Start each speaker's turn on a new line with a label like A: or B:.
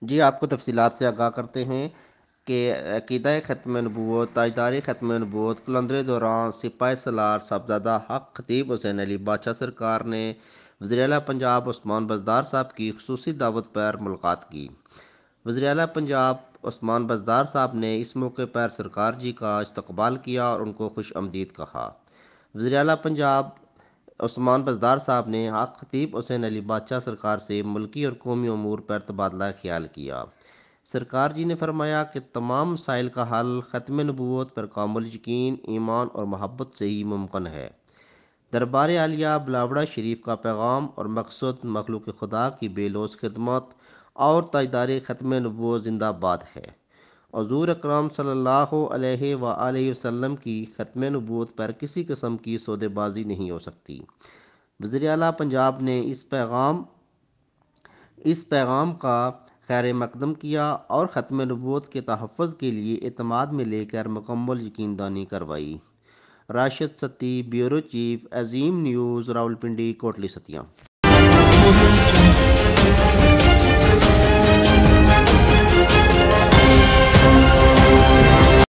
A: جی آپ کو تفصیلات سے آگاہ کرتے ہیں کہ عقیدہ ختم نبوت تاجداری ختم نبوت قلندر دوران سپاہی سالار صاحبزادہ حق خطیب حسین علی بادشاہ سرکار نے وزیر اعلیٰ پنجاب عثمان بزدار صاحب کی خصوصی دعوت پر ملاقات کی۔ وزیر اعلیٰ پنجاب عثمان بزدار صاحب نے اس موقع پر سرکار جی کا استقبال کیا اور ان کو خوش آمدید کہا۔ وزیر اعلیٰ پنجاب عثمان بزدار صاحب نے حق خطیب حسین علی بادشاہ سرکار سے ملکی اور قومی امور پر تبادلہ خیال کیا۔ سرکار جی نے فرمایا کہ تمام مسائل کا حل ختم نبوت پر کامل یقین، ایمان اور محبت سے ہی ممکن ہے۔ دربار عالیہ بلاوڑا شریف کا پیغام اور مقصد مخلوق خدا کی بے لوث خدمت اور تاجدار ختم نبوت زندہ باد ہے۔ حضور اکرم صلی اللہ علیہ وآلہ وسلم کی ختم نبوت پر کسی قسم کی سودے بازی نہیں ہو سکتی۔ وزیر اعلیٰ پنجاب نے اس پیغام کا خیر مقدم کیا اور ختم نبوت کے تحفظ کے لیے اعتماد میں لے کر مکمل یقین دہانی کروائی۔ راشد ستی، بیورو چیف، عظیم نیوز، راولپنڈی، کوٹلی ستیاں۔